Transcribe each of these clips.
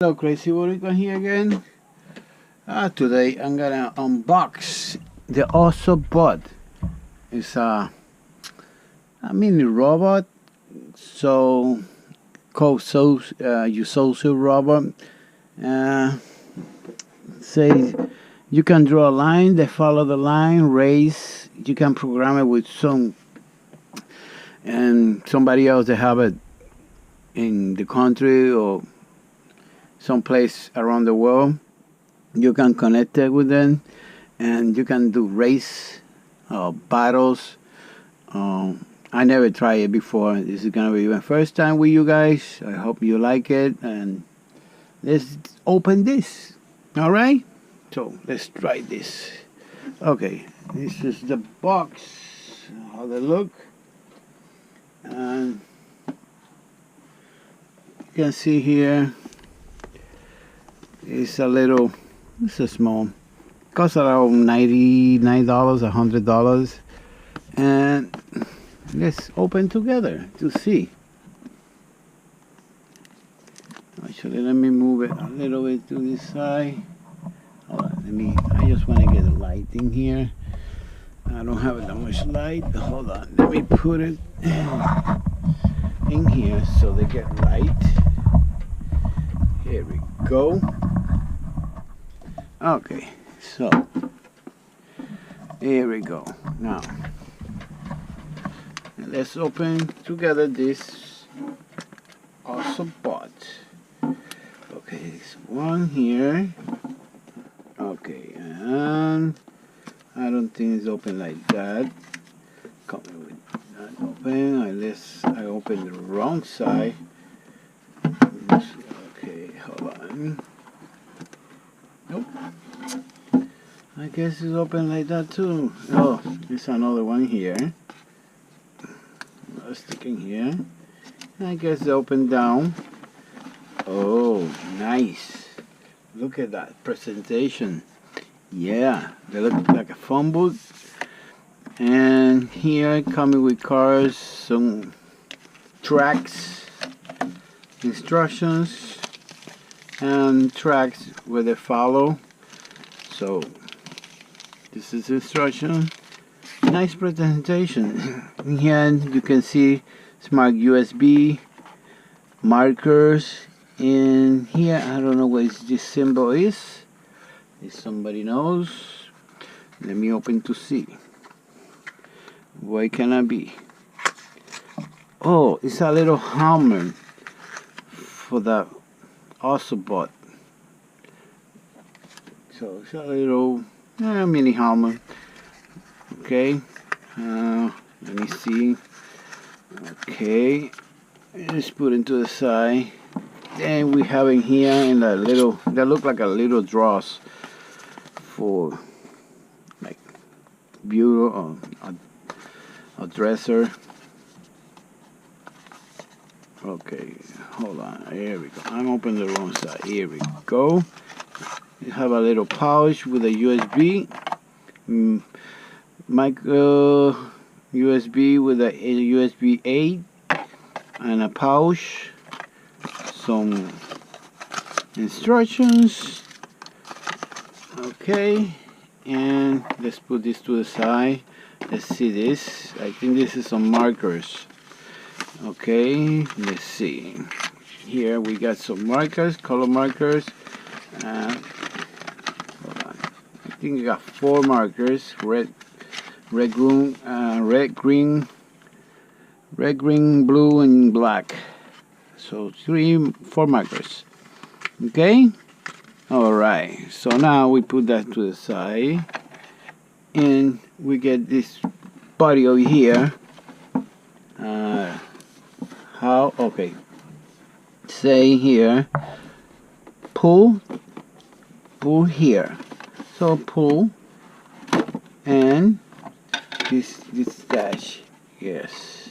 Hello, Crazy Boricua here again. Today I'm gonna unbox the ozobot. It's a mini robot, so called social robot. Say you can draw a line, they follow the line, race. You can program it with somebody else that have it in the country or someplace around the world. You can connect it with them, and you can do race battles. I never tried it before. This is gonna be my first time with you guys. I hope you like it, and let's open this. All right, so let's try this. Okay, this is the box. How they look, and you can see here. It's a small, costs around $99, $100, and let's open together to see. Actually, let me move it a little bit to this side. Hold on, I just want to get a light in here. I don't have that much light. Hold on, let me put it in here so they get light. Here we go. Okay, so here we go. Now let's open together this ozobot. Okay, this one here. Okay, and I don't think it's open like that. Coming with that open, unless I open the wrong side. Okay, hold on. Nope. I guess it's open like that too. Oh, there's another one here. Sticking here. I guess it's open down. Oh, nice. Look at that presentation. Yeah, they look like a phone booth. And here coming with cars, some tracks, instructions, and tracks where they follow. So this is instruction. Nice presentation. Here you can see smart USB markers. And here I don't know what this symbol is. If somebody knows, let me open to see. What can I be? Oh, it's a little hammer for the ozobot. So it's a little mini hammer. Okay, let me see. Okay, let's put it to the side. Then we have in here in a little, that look like a little drawers for like bureau or a dresser. Okay, hold on. Here we go. I'm opening the wrong side. Here we go. You have a little pouch with a USB, micro USB with a USB 8, and a pouch. Some instructions. Okay, and let's put this to the side. Let's see this. I think this is some markers. Okay, let's see. Here we got some markers, color markers. Hold on. I think we got 4 markers: red, green, blue, and black. So 4 markers. Okay. All right. So now we put that to the side, and we get this body over here. Okay, say here, pull here, so pull, and this dash, yes,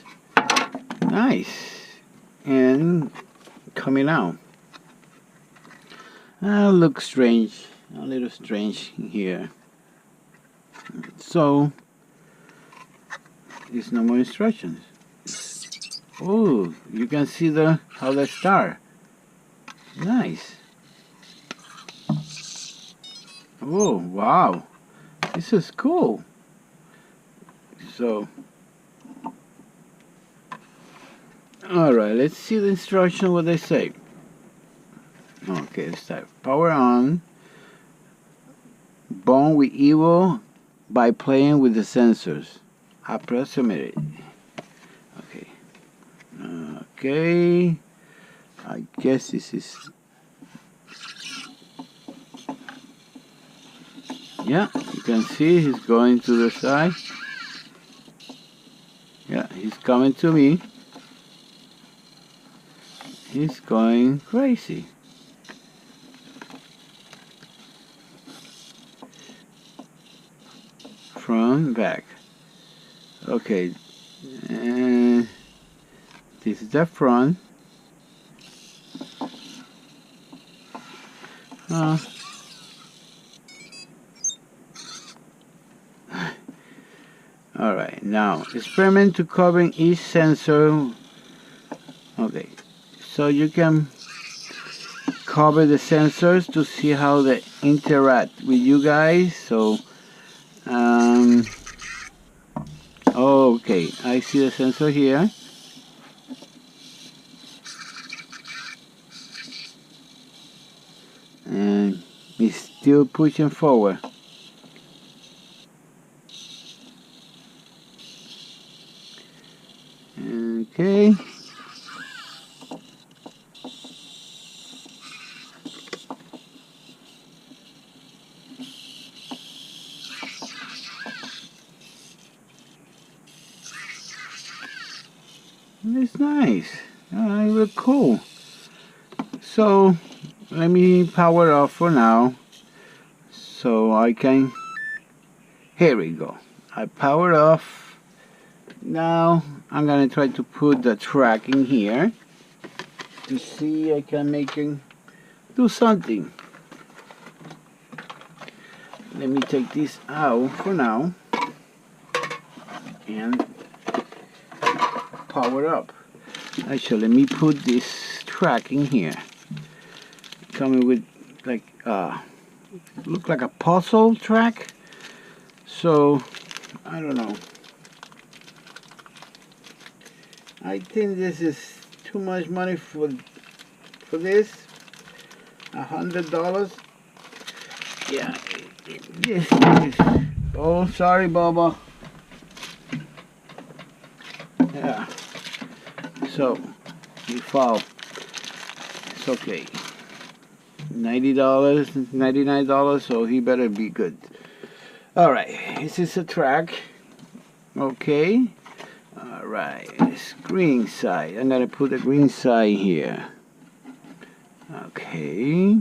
nice, and coming out. Looks strange, a little strange here. So there's no more instructions. Oh, you can see how they start. Nice. Oh, wow. This is cool. So, alright, let's see the instruction, what they say. Okay, let's type power on. Bond with evil by playing with the sensors. Approximate it. Okay. Okay. I guess this is... Yeah, you can see he's going to the side. Yeah, he's coming to me. He's going crazy. Front, back. Okay. And this is the front. Alright, now experiment to covering each sensor. Okay, so you can cover the sensors to see how they interact with you guys. So, okay, I see the sensor here. And it's still pushing forward. Okay. It's nice. It look cool. So let me power off for now. So I can. Here we go. I power off. Now I'm gonna try to put the track in here to see I can make it do something. Let me take this out for now and power up. Actually, let me put this track in here. Coming with like look like a puzzle track. So I don't know. I think this is too much money for this. $100. Yeah. This is. Oh, sorry, Bubba. Yeah. So you fall. It's okay. $90, $99. So he better be good. All right. This is a track. Okay. Alright, it's green side. I'm gonna put the green side here. Okay,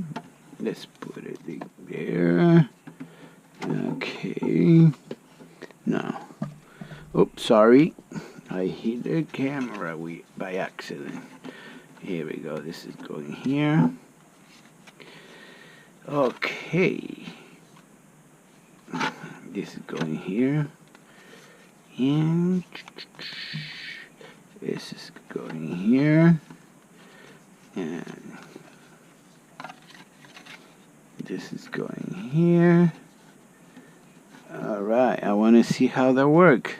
let's put it there. Okay, now, oops, sorry, I hit the camera by accident. Here we go, this is going here. Okay, this is going here. And this is going here, and this is going here. Alright, I want to see how that works.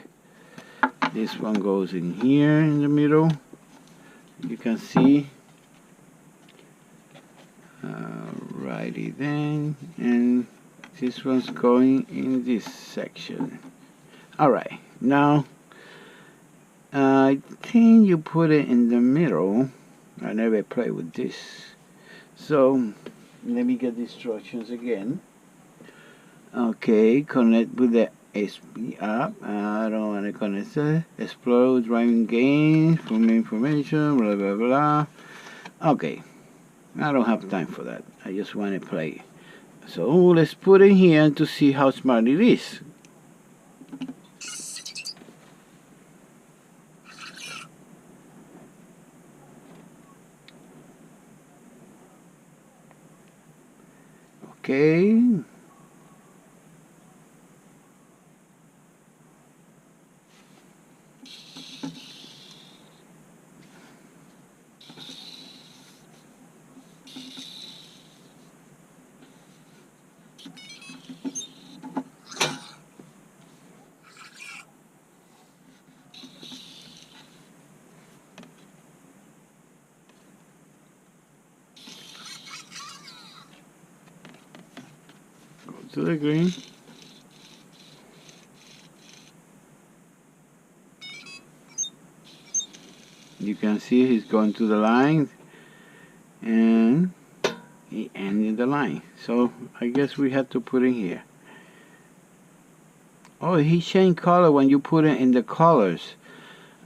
This one goes in here in the middle. You can see. Alrighty then, and this one's going in this section. Alright. Now, I think you put it in the middle. I never play with this. So, let me get the instructions again. Okay, connect with the SP app. I don't want to connect it. Explore driving games, from information, blah, blah, blah. Okay, I don't have time for that. I just want to play. So, let's put it here to see how smart it is. Okay. to the green. You can see he's going to the line, and he ended the line. So I guess we have to put in here. Oh, he changed color when you put it in the colors.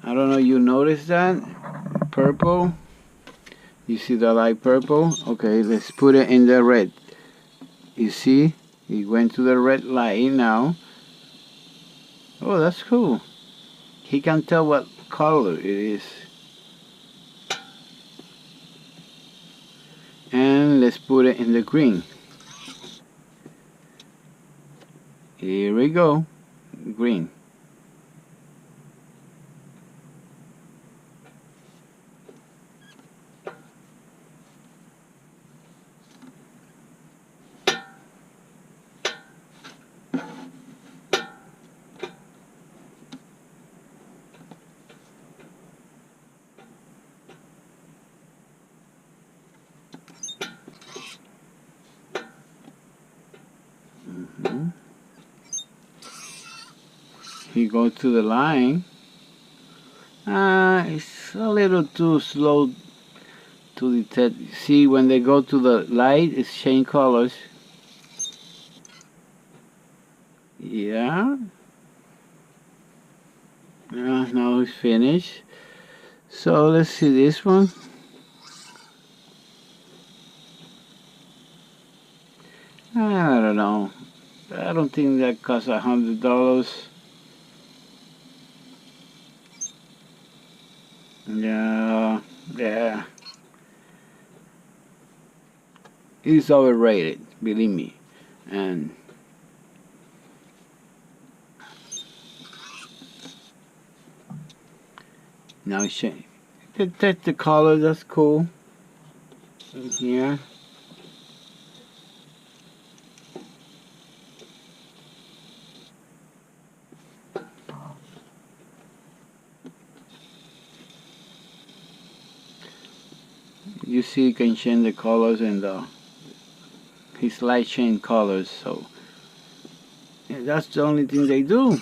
I don't know, you noticed that? Purple. You see the light purple? Okay, let's put it in the red. You see? He went to the red light now. Oh, that's cool. He can tell what color it is. And let's put it in the green. Here we go. Green. He goes to the line. It's a little too slow to detect. See, when they go to the light, it's change colors. Yeah. Now it's finished. So let's see this one. I don't know. I don't think that costs $100. Yeah. It's overrated, believe me. And now it's changed. Detect the color, that's cool. In here. You see, you can change the colors, and his light change colors. So that's the only thing they do.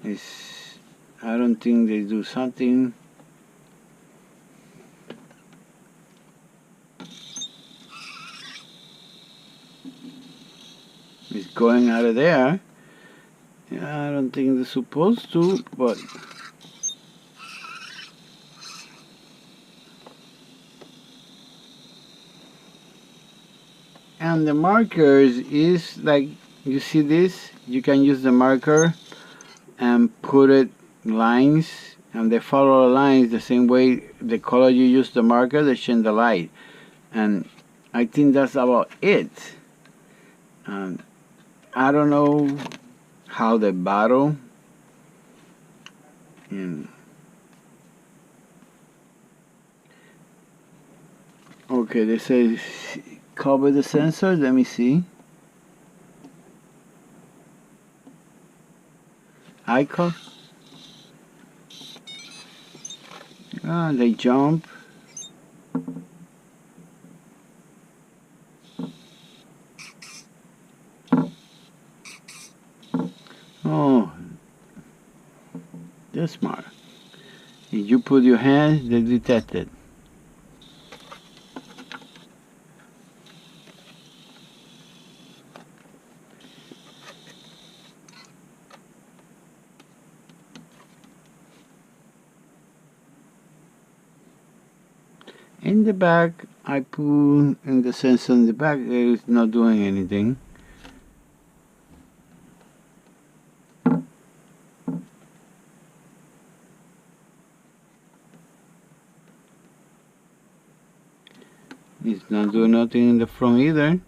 I don't think they do something. It's going out of there. Yeah, I don't think they're supposed to, but and the markers is like, you see this, you can use the marker and put it lines, and they follow the lines the same way the color you use the marker, they change the light. And I think that's about it. I don't know how they battle. And okay, they say cover the sensor. Let me see. Icon. They jump. Oh, they're smart. If you put your hand, they detect it. In the back, I put in the sensor in the back. It's not doing anything. It's not doing nothing in the front either.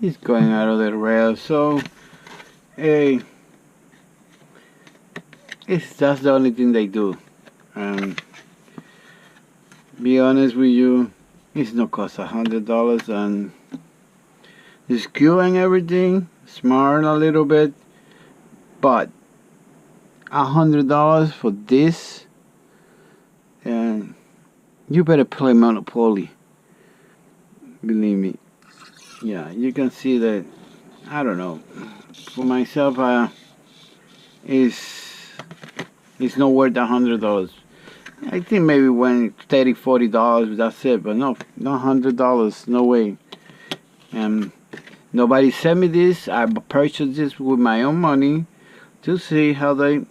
It's going out of the rail. So hey, that's the only thing they do. Be honest with you, it's no cost $100, and the skew and everything smart a little bit, but $100 for this, and you better play Monopoly. Believe me. Yeah, you can see that. I don't know. For myself, it's not worth $100. I think maybe when $30, $40, that's it. But no, not $100. No way. Nobody sent me this. I purchased this with my own money to see how to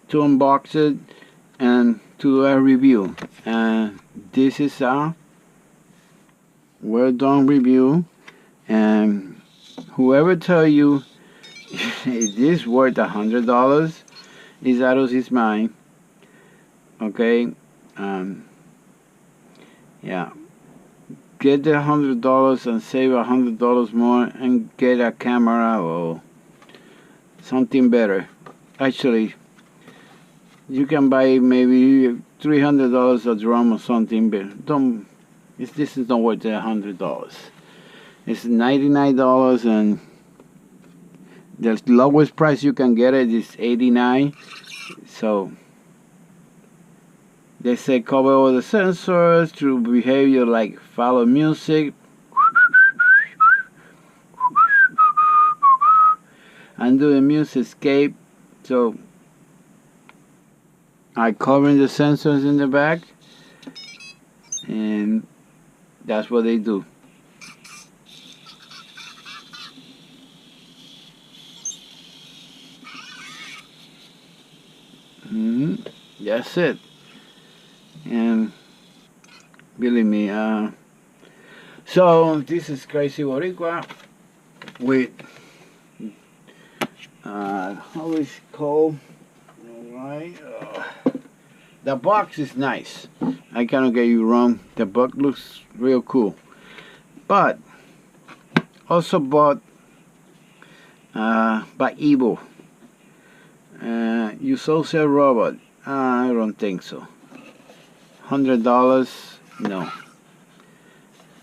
unbox it and to do a review. And this is a well done review. And whoever tell you it is worth $100 is out of his mind. Okay, yeah. Get the $100 and save $100 more and get a camera or something better. Actually, you can buy maybe $300 a drum or something, but this is not worth $100. It's $99, and the lowest price you can get it is $89. So they say cover all the sensors through behavior like follow music and do the music escape. So I covering the sensors in the back, and that's what they do. That's it. And believe me, so this is Crazy Boricua with how is it called? Alright, the box is nice. I cannot get you wrong. The box looks real cool. But also bought by Evil. You social robot. I don't think so. $100?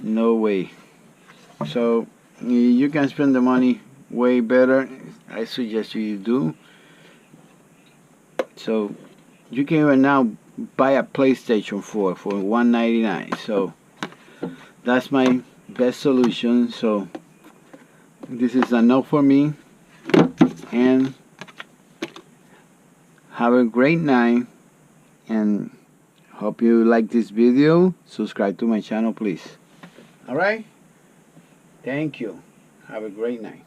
No way. So you can spend the money way better. I suggest you do. So you can even now buy a PlayStation 4 for $199. So that's my best solution. So this is enough for me, and have a great night, and hope you like this video. Subscribe to my channel, please. Alright? Thank you. Have a great night.